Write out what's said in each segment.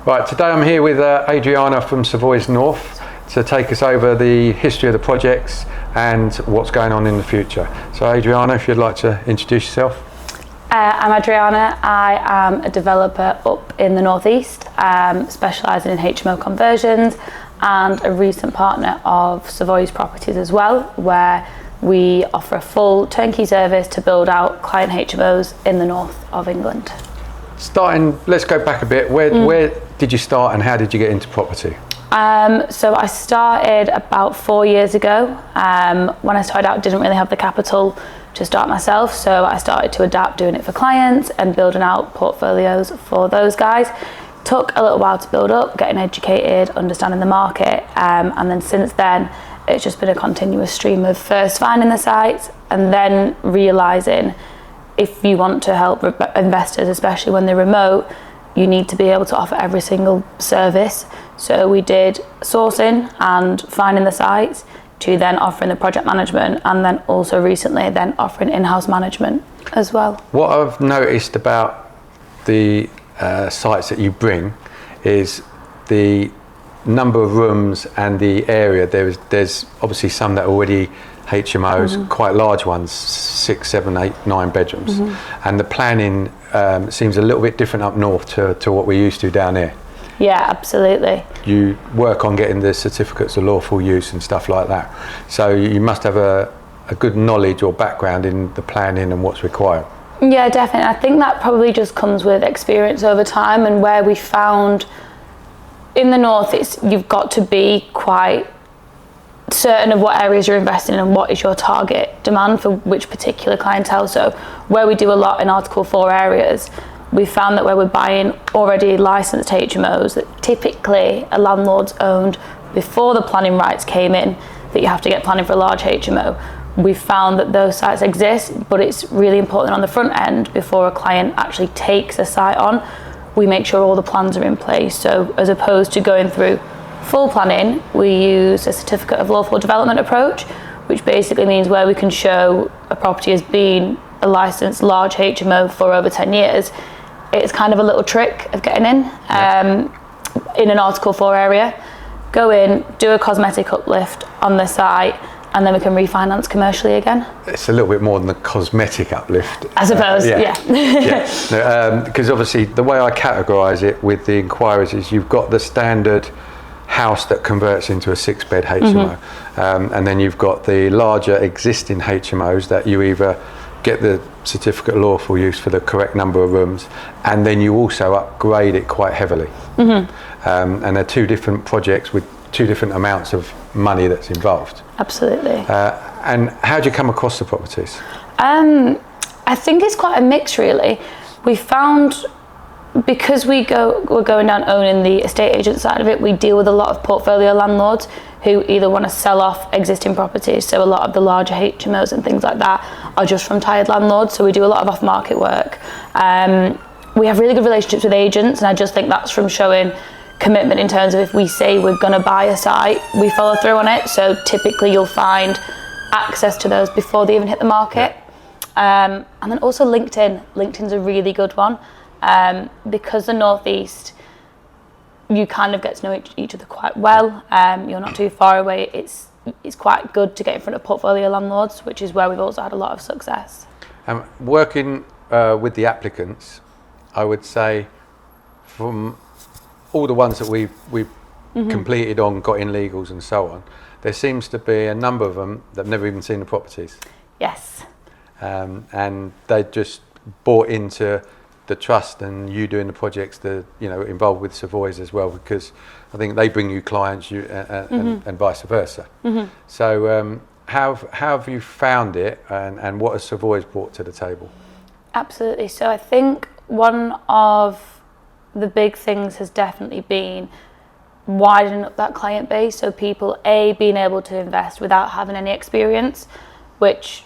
Right, today I'm here with Adriana from Savoys North to take us over the history of the projects and what's going on in the future. So Adriana, if you'd like to introduce yourself. I'm Adriana. I am a developer up in the northeast, specialising in HMO conversions, and a recent partner of Savoys Properties as well, where we offer a full turnkey service to build out client HMOs in the north of England. Let's go back a bit. Where did you start and how did you get into property? So I started about 4 years ago. When I started out, I didn't really have the capital to start myself, so I started to adapt doing it for clients and building out portfolios for those guys. Took a little while to build up, getting educated, understanding the market, and then since then it's just been a continuous stream of first finding the sites and then realising if you want to help investors, especially when they're remote, you need to be able to offer every single service. So we did sourcing and finding the sites, to then offering the project management, and then also recently then offering in-house management as well. What I've noticed about the sites that you bring is the number of rooms and the area. There's obviously some that are already HMOs, quite large ones, 6, 7, 8, 9 bedrooms, and the planning seems a little bit different up north to what we're used to down here. Yeah, absolutely. You work on getting the certificates of lawful use and stuff like that, so you must have a good knowledge or background in the planning and what's required. Yeah, definitely. I think that probably just comes with experience over time, and where we found in the north, you've got to be quite certain of what areas you're investing in and what is your target demand for which particular clientele. So where we do a lot in Article 4 areas, we found that where we're buying already licensed HMOs that typically a landlord's owned before the planning rights came in, that you have to get planning for a large HMO. We found that those sites exist, but it's really important on the front end before a client actually takes a site on, we make sure all the plans are in place. So as opposed to going through full planning, we use a certificate of lawful development approach, which basically means where we can show a property as being a licensed large HMO for over 10 years, it's kind of a little trick of getting in an Article 4 area. Go in, do a cosmetic uplift on the site, and then we can refinance commercially again. It's a little bit more than the cosmetic uplift, I suppose. Because obviously the way I categorise it with the inquiries is you've got the standard house that converts into a 6-bed HMO, and then you've got the larger existing HMOs that you either get the certificate of lawful use for the correct number of rooms, and then you also upgrade it quite heavily. And they're two different projects with two different amounts of money that's involved. Absolutely. And how do you come across the properties? I think it's quite a mix, really. We found, because we're going down owning the estate agent side of it, we deal with a lot of portfolio landlords who either want to sell off existing properties. So a lot of the larger HMOs and things like that are just from tired landlords. So we do a lot of off-market work. We have really good relationships with agents, and I just think that's from showing commitment in terms of if we say we're going to buy a site, we follow through on it. So typically you'll find access to those before they even hit the market. And then also LinkedIn. LinkedIn's a really good one. Because the northeast, you kind of get to know each other quite well. You're not too far away. It's quite good to get in front of portfolio landlords, which is where we've also had a lot of success. Working with the applicants, I would say from all the ones that we've completed on, got in legals and so on, there seems to be a number of them that have never even seen the properties. Yes. And they just bought into the trust and you doing the projects that involved with Savoys as well, because I think they bring you clients and vice versa. So how have you found it, and what has Savoys brought to the table? Absolutely. So I think one of the big things has definitely been widening up that client base, so people being able to invest without having any experience, which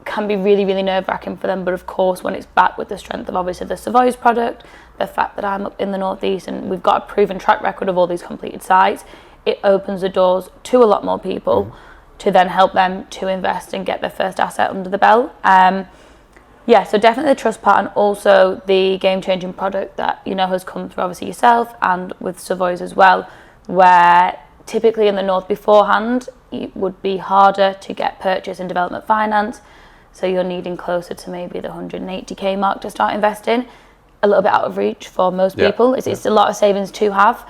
can be really, really nerve-wracking for them. But of course, when it's backed with the strength of obviously the Savoys product, the fact that I'm up in the northeast and we've got a proven track record of all these completed sites, it opens the doors to a lot more people to then help them to invest and get their first asset under the belt. Yeah, so definitely the trust part, and also the game-changing product that has come through obviously yourself and with Savoys as well, where typically in the north beforehand it would be harder to get purchase and development finance, so you're needing closer to maybe the 180k mark to start investing, a little bit out of reach for most people. It's a lot of savings to have,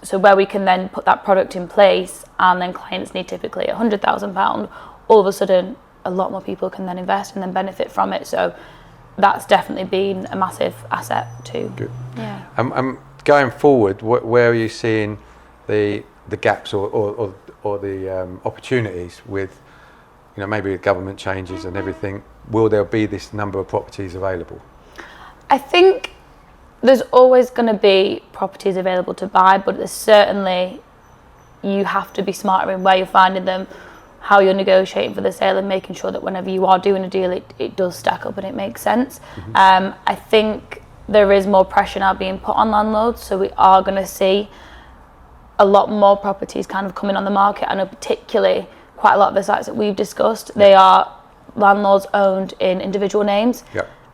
so where we can then put that product in place, and then clients need typically £100,000, all of a sudden a lot more people can then invest and then benefit from it. So that's definitely been a massive asset too. Good. Yeah. Going forward, where are you seeing the gaps or the opportunities with, maybe with government changes and everything? Will there be this number of properties available? I think there's always going to be properties available to buy, but there's certainly, you have to be smarter in where you're finding them, how you're negotiating for the sale, and making sure that whenever you are doing a deal, it does stack up and it makes sense. I think there is more pressure now being put on landlords, so we are going to see a lot more properties kind of coming on the market. I know particularly quite a lot of the sites that we've discussed, they are landlords owned in individual names,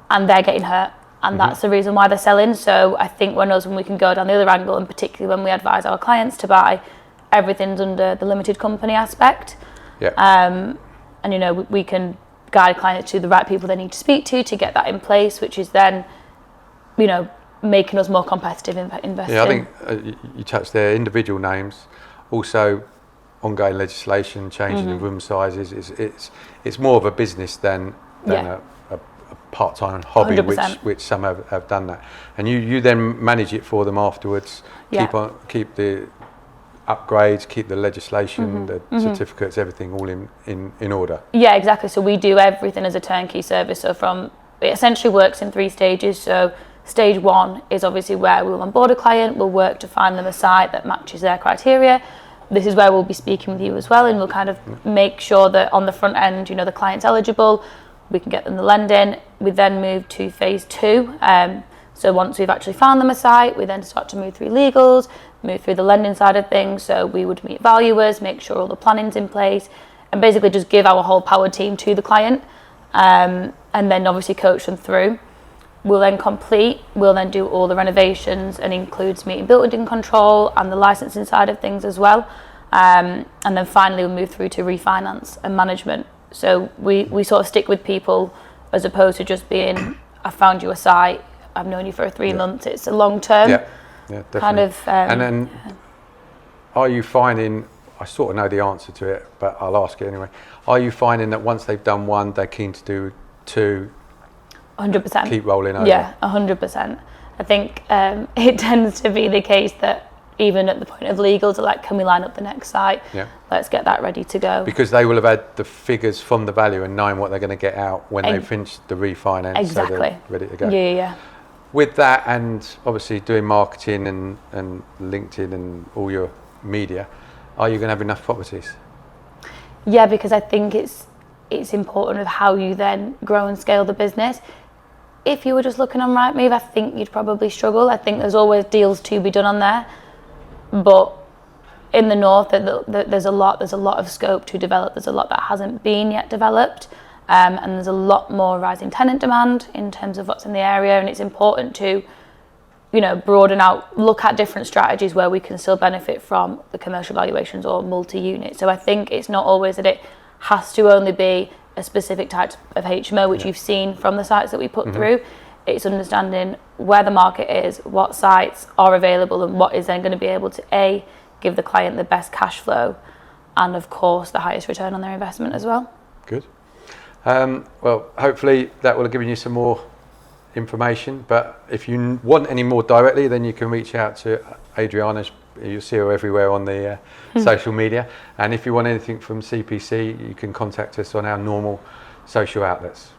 and they're getting hurt, and that's the reason why they're selling. So I think when we can go down the other angle, and particularly when we advise our clients to buy, everything's under the limited company aspect. And we can guide clients to the right people they need to speak to get that in place, which is then making us more competitive in investing. Yeah, I think you touched there individual names, also ongoing legislation changing in room sizes. It's more of a business than a part-time hobby, 100%. which some have done that, and you then manage it for them afterwards. Keep the upgrades, keep the legislation, the certificates, everything all in order. Yeah, exactly. So we do everything as a turnkey service. So it essentially works in 3 stages. So stage 1 is obviously where we'll onboard a client, we'll work to find them a site that matches their criteria. This is where we'll be speaking with you as well, and we'll kind of make sure that on the front end, the client's eligible, we can get them the lending. We then move to phase 2. So once we've actually found them a site, we then start to move through legals, move through the lending side of things. So we would meet valuers, make sure all the planning's in place, and basically just give our whole power team to the client, and then obviously coach them through. We'll then complete, we'll then do all the renovations, and includes meeting building control and the licensing side of things as well. And then finally we'll move through to refinance and management. So we sort of stick with people as opposed to just being, I found you a site, I've known you for 3 months. It's a long term definitely. kind of. And then, are you finding? I sort of know the answer to it, but I'll ask it anyway. Are you finding that once they've done 1, they're keen to do 2? 100%. Keep rolling over. Yeah, 100%. I think it tends to be the case that even at the point of legals, they're like, can we line up the next site? Let's get that ready to go. Because they will have had the figures from the value and knowing what they're going to get out when they finish the refinance. Exactly. So they're ready to go. Yeah. With that, and obviously doing marketing and LinkedIn and all your media, are you going to have enough properties? Yeah, because I think it's important of how you then grow and scale the business. If you were just looking on Rightmove, I think you'd probably struggle. I think there's always deals to be done on there, but in the north, there's a lot of scope to develop. There's a lot that hasn't been yet developed, and there's a lot more rising tenant demand in terms of what's in the area, and it's important to broaden out, look at different strategies where we can still benefit from the commercial valuations or multi-unit. So I think it's not always that it has to only be a specific type of HMO, which you've seen from the sites that we put through. It's understanding where the market is, what sites are available, and what is then going to be able to give the client the best cash flow, and of course the highest return on their investment as well. Good. Well, hopefully that will have given you some more information, but if you want any more directly, then you can reach out to Adriana. You'll see her everywhere on the social media, and if you want anything from CPC, you can contact us on our normal social outlets.